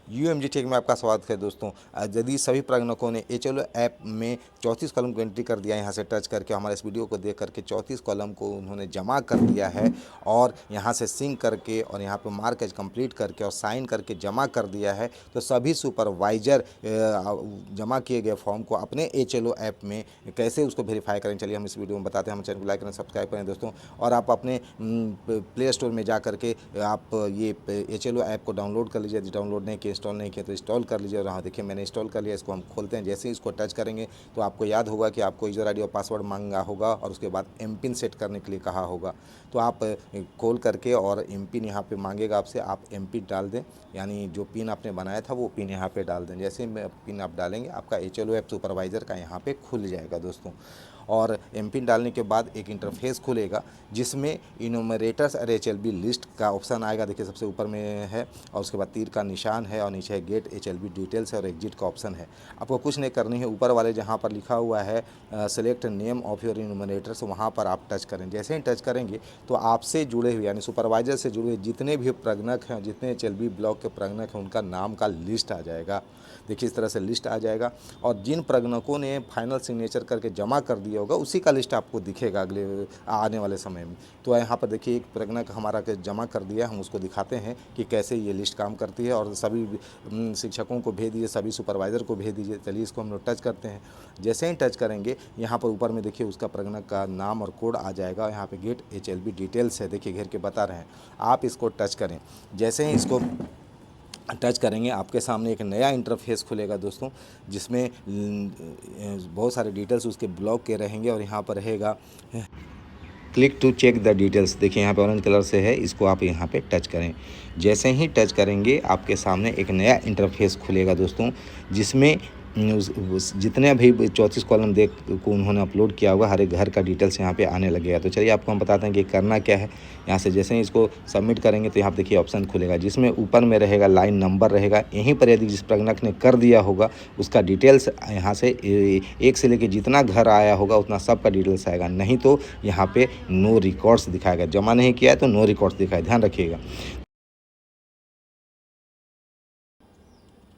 यूएमजी take में आपका स्वागत है दोस्तों। यदि सभी प्रगणकों ने एचएलओ ऐप में 34 कॉलम को एंट्री कर दिया, यहाँ से टच करके हमारे इस वीडियो को देख करके 34 कॉलम को उन्होंने जमा कर दिया है और यहाँ से सिंक करके और यहाँ पे मार्क एज कंप्लीट करके और साइन करके जमा कर दिया है, तो सभी सुपरवाइजर जमा किए गए फॉर्म को अपने एचएलओ ऐप में कैसे उसको वेरीफाई करें, चलिए हम इस वीडियो में बताते हैं। हम चैनल को लाइक करें, सब्सक्राइब करें दोस्तों, और आप अपने प्ले स्टोर में जा करके आप ये एचएलओ ऐप को डाउनलोड कर लीजिए। डाउनलोड नहीं किया, इंस्टॉल नहीं किया तो इंस्टॉल कर लीजिए। और हाँ देखिए मैंने इंस्टॉल कर लिया। इसको हम खोलते हैं। जैसे ही इसको टच करेंगे तो आपको याद होगा कि आपको यूज़र आईडी और पासवर्ड मांगा होगा और उसके बाद एम पिन सेट करने के लिए कहा होगा। तो आप खोल करके और एम पिन यहाँ पे मांगेगा आपसे, आप एम पिन डाल दें, यानी जो पिन आपने बनाया था वो पिन यहाँ पे डाल दें। जैसे पिन आप डालेंगे आपका एचएलओ ऐप सुपरवाइज़र का यहाँ पे खुल जाएगा दोस्तों। और एम पिन डालने के बाद एक इंटरफेस खुलेगा जिसमें इनोमरेटर्स और एचएलबी लिस्ट का ऑप्शन आएगा। देखिए सबसे ऊपर में है और उसके बाद तीर का निशान है और नीचे है गेट एचएलबी डिटेल्स है और एग्जिट का ऑप्शन है। आपको कुछ नहीं करनी है, ऊपर वाले जहाँ पर लिखा हुआ है सेलेक्ट नेम ऑफ योर इनोमरेटर्स, वहाँ पर आप टच करें। जैसे ही टच करेंगे तो आपसे जुड़े हुए यानी सुपरवाइजर से जुड़े हुए जितने भी प्रगणक हैं, जितने एचएलबी ब्लॉक के प्रगणक हैं, उनका नाम का लिस्ट आ जाएगा। देखिए इस तरह से लिस्ट आ जाएगा और जिन प्रगणकों ने फाइनल सिग्नेचर करके जमा कर दिया होगा उसी का लिस्ट आपको दिखेगा अगले आने वाले समय में। तो यहाँ पर देखिए एक प्रगणक हमारा के जमा कर दिया, हम उसको दिखाते हैं कि कैसे ये लिस्ट काम करती है और सभी शिक्षकों को भेज दीजिए, सभी सुपरवाइज़र को भेज दीजिए। चलिए इसको हम लोग टच करते हैं। जैसे ही टच करेंगे यहाँ पर ऊपर में देखिए उसका प्रगणक का नाम और कोड आ जाएगा। यहाँ पे गेट एचएलबी डिटेल्स है, देखिए घेर के बता रहे हैं। आप इसको टच करें। जैसे ही इसको टच करेंगे आपके सामने एक नया इंटरफेस खुलेगा दोस्तों, जिसमें बहुत सारे डिटेल्स उसके ब्लॉक के रहेंगे और यहाँ पर रहेगा click to check the details. देखिए यहाँ पे ऑरेंज कलर से है, इसको आप यहाँ पे टच करें। जैसे ही टच करेंगे आपके सामने एक नया इंटरफेस खुलेगा दोस्तों, जिसमें जितने भी 34 कॉलम देख को उन्होंने अपलोड किया होगा हर एक घर का डिटेल्स यहाँ पे आने लगेगा। तो चलिए आपको हम बताते हैं कि करना क्या है। यहाँ से जैसे ही इसको सबमिट करेंगे तो यहाँ पे देखिए ऑप्शन खुलेगा जिसमें ऊपर में रहेगा लाइन नंबर रहेगा। यहीं पर यदि जिस प्रगणक ने कर दिया होगा उसका डिटेल्स यहाँ से एक से लेकर जितना घर आया होगा उतना सब का डिटेल्स आएगा। नहीं तो यहाँ पे नो रिकॉर्ड्स दिखाएगा। जमा नहीं किया है तो नो रिकॉर्ड्स दिखाएगा, ध्यान रखिएगा।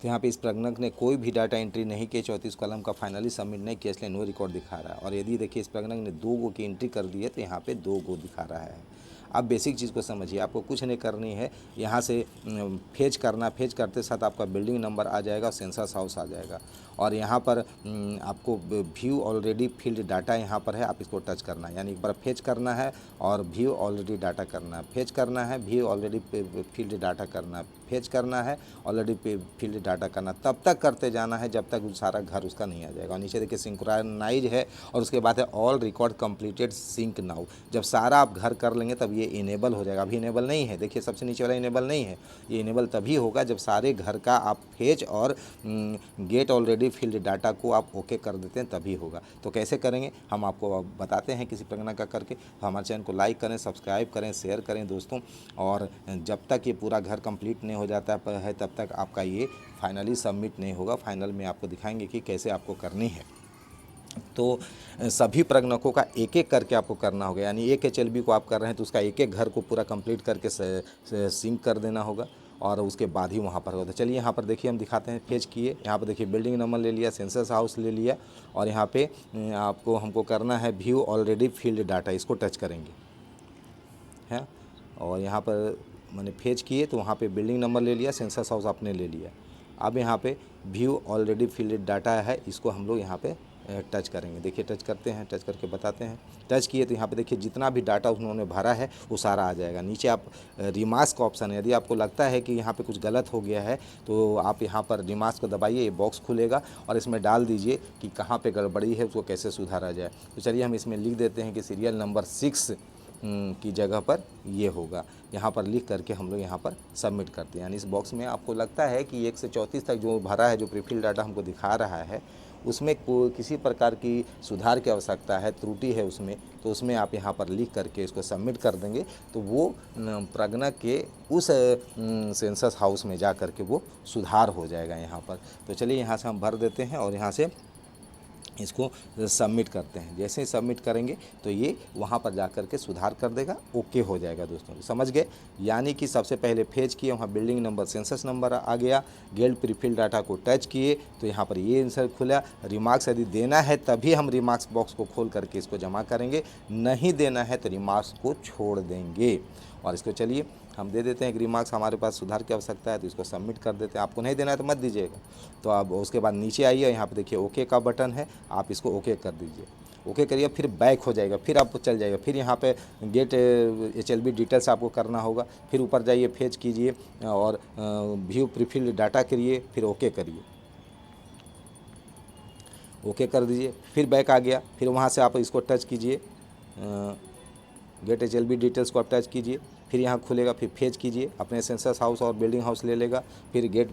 तो यहाँ पे इस प्रगणक ने कोई भी डाटा एंट्री नहीं किया, 34 कॉलम का फाइनली सबमिट नहीं किया, इसलिए नो रिकॉर्ड दिखा रहा है। और यदि देखिए इस प्रगणक ने 2 गो की एंट्री कर दी है तो यहाँ पे 2 गो दिखा रहा है। अब बेसिक चीज़ को समझिए, आपको कुछ नहीं करनी है। यहाँ से फेच करना, फेच करते साथ आपका बिल्डिंग नंबर आ जाएगा, सेंसस हाउस आ जाएगा और यहाँ पर आपको व्यू ऑलरेडी फील्ड डाटा यहाँ पर है, आप इसको टच करना है। यानी एक बार फेच करना है और व्यू ऑलरेडी डाटा करना है, फेच करना है, व्यू ऑलरेडी फील्ड डाटा करना है, फेच करना है, ऑलरेडी फील्ड डाटा करना, तब तक करते जाना है जब तक सारा घर उसका नहीं आ जाएगा। और नीचे देखिए सिंक्रोनाइज है और उसके बाद है all record completed sync now. जब सारा आप घर कर लेंगे तब ये इनेबल हो जाएगा। अभी इनेबल नहीं है, देखिए सबसे नीचे वाला इनेबल नहीं है। ये इनेबल तभी होगा जब सारे घर का आप फेच और गेट ऑलरेडी फील्ड डाटा को आप ओके कर देते हैं, तभी होगा। तो कैसे करेंगे हम आपको बताते हैं किसी प्रगणक का करके। तो हमारे चैनल को लाइक करें, सब्सक्राइब करें, शेयर करें दोस्तों। और जब तक ये पूरा घर कंप्लीट नहीं हो जाता है तब तक आपका ये फाइनली सबमिट नहीं होगा। फाइनल में आपको दिखाएंगे कि कैसे आपको करनी है। तो सभी प्रगणकों का एक एक करके आपको करना होगा। यानी एक एचएलबी को आप कर रहे हैं तो उसका एक एक घर को पूरा कंप्लीट करके सिंक कर देना होगा और उसके बाद ही वहाँ पर होता है। चलिए यहाँ पर देखिए हम दिखाते हैं। फेच किए, यहाँ पर देखिए बिल्डिंग नंबर ले लिया, सेंसस हाउस ले लिया और यहाँ पे आपको हमको करना है व्यू ऑलरेडी फील्ड डाटा, इसको टच करेंगे है। और यहाँ पर मैंने फेच किए तो वहाँ पे बिल्डिंग नंबर ले लिया, सेंसस हाउस आपने ले लिया। अब यहाँ पे व्यू ऑलरेडी फील्ड डाटा है, इसको हम लोग यहाँ पे टच करेंगे। देखिए टच करते हैं, टच करके बताते हैं। टच किए तो यहाँ पे देखिए जितना भी डाटा उन्होंने भरा है वो सारा आ जाएगा। नीचे आप रिमार्क्स का ऑप्शन है, यदि आपको लगता है कि यहाँ पे कुछ गलत हो गया है तो आप यहाँ पर रिमार्क्स को दबाइए, ये बॉक्स खुलेगा और इसमें डाल दीजिए कि कहाँ पे गड़बड़ी है, उसको कैसे सुधारा जाए। तो चलिए हम इसमें लिख देते हैं कि सीरियल नंबर 6 की जगह पर ये होगा। यहाँ पर लिख करके हम लोग यहाँ पर सबमिट करते हैं। यानी इस बॉक्स में आपको लगता है कि 1 से 34 तक जो भरा है, जो प्रीफिल डाटा हमको दिखा रहा है, उसमें कोई किसी प्रकार की सुधार की आवश्यकता है, त्रुटि है उसमें, तो उसमें आप यहाँ पर लिख करके इसको सबमिट कर देंगे तो वो प्रगणक के उस सेंसस हाउस में जा कर के वो सुधार हो जाएगा यहाँ पर। तो चलिए यहाँ से हम भर देते हैं और यहाँ से इसको सबमिट करते हैं। जैसे ही सबमिट करेंगे तो ये वहाँ पर जा कर के सुधार कर देगा, ओके हो जाएगा दोस्तों, समझ गए। यानी कि सबसे पहले फेज किए, वहाँ बिल्डिंग नंबर सेंसस नंबर आ गया, गेट प्रीफिल डाटा को टच किए तो यहाँ पर ये आंसर खुला। रिमार्क्स यदि देना है तभी हम रिमार्क्स बॉक्स को खोल करके इसको जमा करेंगे, नहीं देना है तो रिमार्क्स को छोड़ देंगे। और इसको चलिए हम दे देते हैं कि रिमार्क्स हमारे पास सुधार की आवश्यकता है, तो इसको सबमिट कर देते हैं। आपको नहीं देना है तो मत दीजिएगा। तो अब उसके बाद नीचे आइए, यहाँ पे देखिए ओके का बटन है, आप इसको ओके कर दीजिए। ओके करिए, फिर बैक हो जाएगा, फिर आपको चल जाएगा, फिर यहाँ पे गेट HLB डिटेल्स आपको करना होगा, फिर ऊपर जाइए, फेच कीजिए और व्यू प्रीफिल्ड डाटा करिए, फिर ओके करिए। ओके कर दीजिए, फिर बैक आ गया, फिर वहाँ से आप इसको टच कीजिए, गेट HLB डिटेल्स को आप टच कीजिए, फिर यहाँ खुलेगा, फिर फेच कीजिए, अपने सेंसस हाउस और बिल्डिंग हाउस ले लेगा, फिर गेट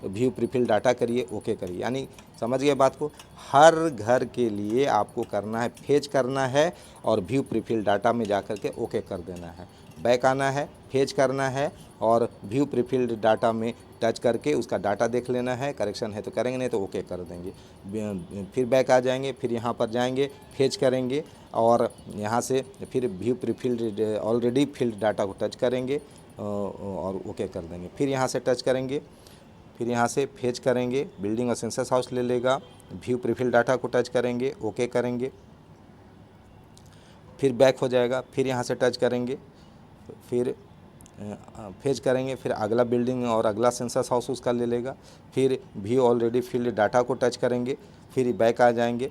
व्यू प्रीफिल डाटा करिए, ओके करिए। यानी समझ गए बात को। हर घर के लिए आपको करना है, फेच करना है और व्यू प्रीफिल डाटा में जा कर के ओके कर देना है। बैक आना है, फेच करना है और व्यू प्रीफिल्ड डाटा में टच करके उसका डाटा देख लेना है, करेक्शन है तो करेंगे, नहीं तो ओके कर देंगे। फिर बैक आ जाएंगे, फिर यहाँ पर जाएंगे, फेच करेंगे और यहाँ से फिर view prefilled already field data को टच करेंगे और ओके कर देंगे। फिर यहाँ से टच करेंगे, फिर यहाँ से फेच करेंगे, बिल्डिंग और सेंसस हाउस ले लेगा, व्यू प्रीफिल्ड डाटा को टच करेंगे, ओके करेंगे, फिर बैक हो जाएगा, फिर यहाँ से टच करेंगे, फिर फेच करेंगे, फिर अगला बिल्डिंग और अगला सेंसस हाउस उसका ले लेगा, फिर व्यू ऑलरेडी फील्ड डाटा को टच करेंगे, फिर बैक आ जाएंगे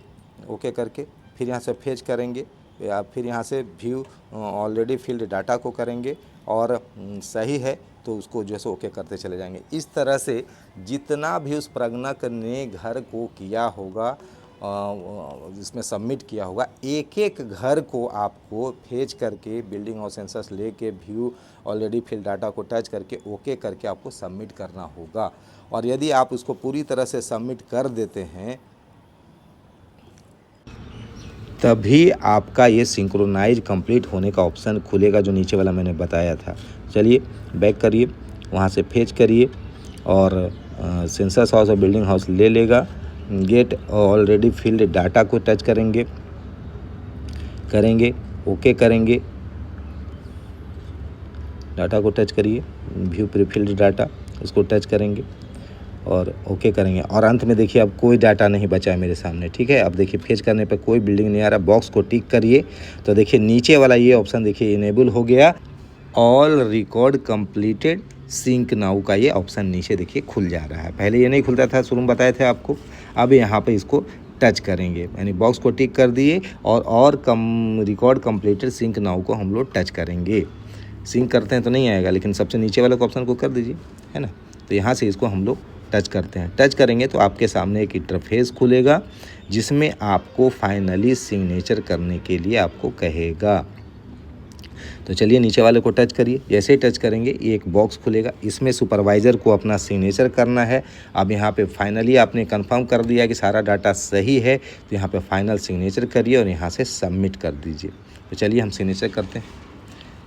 ओके करके, फिर यहाँ से फेच करेंगे या फिर यहाँ से व्यू ऑलरेडी फील्ड डाटा को करेंगे और सही है तो उसको जो है सो ओके करते चले जाएंगे। इस तरह से जितना भी उस प्रज्ञक ने घर को किया होगा, जिसमें सबमिट किया होगा, एक एक घर को आपको फेच करके बिल्डिंग और सेंसस लेके व्यू ऑलरेडी फिल डाटा को टच करके ओके करके आपको सबमिट करना होगा। और यदि आप उसको पूरी तरह से सबमिट कर देते हैं तभी आपका ये सिंक्रोनाइज कंप्लीट होने का ऑप्शन खुलेगा, जो नीचे वाला मैंने बताया था। चलिए बैक करिए, वहाँ से फेच करिए और सेंसस हाउस और बिल्डिंग हाउस ले लेगा, गेट ऑलरेडी फील्ड डाटा को टच करेंगे ओके करेंगे, डाटा को टच करिए, व्यू प्रीफिल्ड डाटा उसको टच करेंगे और ओके करेंगे। और अंत में देखिए अब कोई डाटा नहीं बचा है मेरे सामने, ठीक है। अब देखिए फेच करने पर कोई बिल्डिंग नहीं आ रहा, बॉक्स को टिक करिए तो देखिए नीचे वाला ये ऑप्शन देखिए इनेबल हो गया, all record completed sync now का ये ऑप्शन नीचे देखिए खुल जा रहा है। पहले ये नहीं खुलता था, शुरू में बताए थे आपको। अब यहाँ पे इसको टच करेंगे, यानी बॉक्स को टिक कर दिए और रिकॉर्ड कंप्लीटेड सिंक नाउ को हम लोग टच करेंगे। सिंक करते हैं तो नहीं आएगा, लेकिन सबसे नीचे वाले ऑप्शन को कर दीजिए, है ना। तो यहाँ से इसको हम लोग टच करते हैं। टच करेंगे तो आपके सामने एक इंटरफेस खुलेगा जिसमें आपको फाइनली सिग्नेचर करने के लिए आपको कहेगा। तो चलिए नीचे वाले को टच करिए, जैसे ही टच करेंगे ये एक बॉक्स खुलेगा, इसमें सुपरवाइज़र को अपना सिग्नेचर करना है। अब यहाँ पे फाइनली आपने कंफर्म कर दिया कि सारा डाटा सही है, तो यहाँ पे फाइनल सिग्नेचर करिए और यहाँ से सबमिट कर दीजिए। तो चलिए हम सिग्नेचर करते हैं,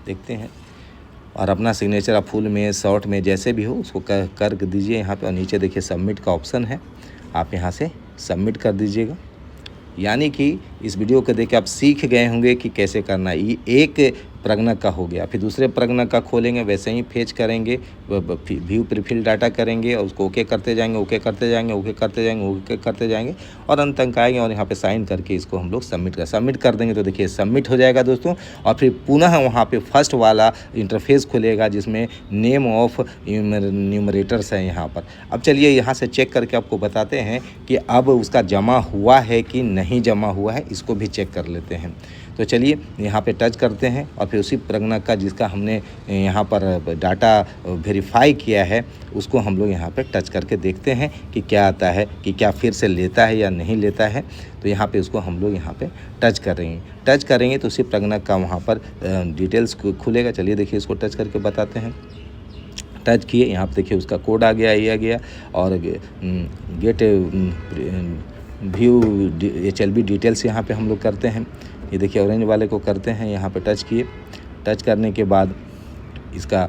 देखते हैं। और अपना सिग्नेचर आप फुल में शॉर्ट में जैसे भी हो उसको कर दीजिए यहाँ पे। और नीचे देखिए सबमिट का ऑप्शन है, आप यहाँ से सबमिट कर दीजिएगा। यानी कि इस वीडियो को देख के आप सीख गए होंगे कि कैसे करना है। ये एक प्रज्ञक का हो गया, फिर दूसरे प्रज्ञक का खोलेंगे, वैसे ही फेच करेंगे, व्यू प्रीफिल डाटा करेंगे और उसको ओके करते जाएंगे ओके करते जाएंगे और अंत तक आएंगे और यहाँ पे साइन करके इसको हम लोग सबमिट कर देंगे। तो देखिए सबमिट हो जाएगा दोस्तों। और फिर पुनः वहाँ पे फर्स्ट वाला इंटरफेस खुलेगा जिसमें नेम ऑफ न्यूमरेटर्स है यहाँ पर। अब चलिए यहाँ से चेक करके आपको बताते हैं कि अब उसका जमा हुआ है कि नहीं जमा हुआ है, इसको भी चेक कर लेते हैं। तो चलिए यहाँ पे टच करते हैं और फिर उसी प्रज्ञक का जिसका हमने यहाँ पर डाटा वेरीफाई किया है उसको हम लोग यहाँ पे टच करके देखते हैं कि क्या आता है, कि क्या फिर से लेता है या नहीं लेता है। तो यहाँ पे उसको हम लोग यहाँ पे टच करेंगे तो उसी प्रज्ञक का वहाँ पर डिटेल्स खुलेगा। चलिए देखिए इसको टच करके बताते हैं। टच किए, यहाँ पे देखिए उसका कोड आ गया, ये आ गया और गेट व्यू HLB डिटेल्स यहाँ पे हम लोग करते हैं। ये देखिए ऑरेंज वाले को करते हैं, यहाँ पे टच किए। टच करने के बाद इसका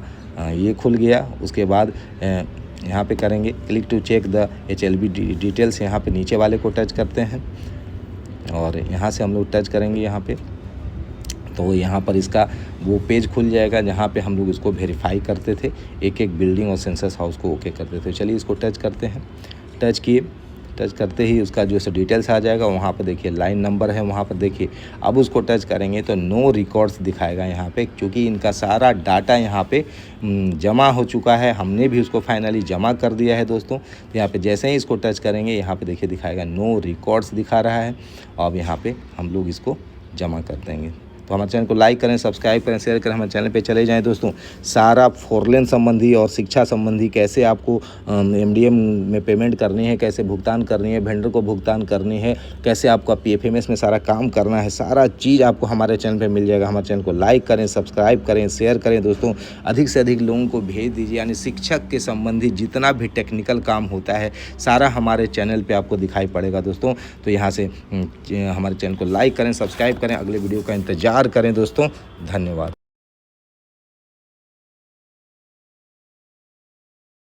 ये खुल गया। उसके बाद यहाँ पे करेंगे click to check the HLB details, यहाँ पे नीचे वाले को टच करते हैं। और यहाँ से हम लोग टच करेंगे यहाँ पे, तो यहाँ पर इसका वो पेज खुल जाएगा जहाँ पे हम लोग इसको वेरीफाई करते थे, एक एक बिल्डिंग और सेंसस हाउस को ओके करते थे। चलिए इसको टच करते हैं। टच किए, टच करते ही उसका जो है डिटेल्स आ जाएगा। वहाँ पर देखिए लाइन नंबर है, वहाँ पर देखिए अब उसको टच करेंगे तो नो रिकॉर्ड्स दिखाएगा यहाँ पे, क्योंकि इनका सारा डाटा यहाँ पे जमा हो चुका है। हमने भी उसको फाइनली जमा कर दिया है दोस्तों। तो यहाँ पे जैसे ही इसको टच करेंगे यहाँ पे देखिए दिखाएगा नो रिकॉर्ड्स दिखा रहा है। अब यहाँ पे हम लोग इसको जमा कर देंगे। तो हमारे चैनल को लाइक करें, सब्सक्राइब करें, शेयर करें, हमारे चैनल पे चले जाएं दोस्तों। सारा 4 लेन संबंधी और शिक्षा संबंधी कैसे आपको MDM में पेमेंट करनी है, कैसे भुगतान करनी है, वेंडर को भुगतान करनी है, कैसे आपका PFMS में सारा काम करना है, सारा चीज़ आपको हमारे चैनल पे मिल जाएगा। हमारे चैनल को लाइक करें, सब्सक्राइब करें, शेयर करें दोस्तों। अधिक से अधिक लोगों को भेज दीजिए। यानी शिक्षक के संबंधी जितना भी टेक्निकल काम होता है सारा हमारे चैनल पे आपको दिखाई पड़ेगा दोस्तों। तो यहाँ से हमारे चैनल को लाइक करें, सब्सक्राइब करें, अगले वीडियो का इंतजार करें दोस्तों। धन्यवाद।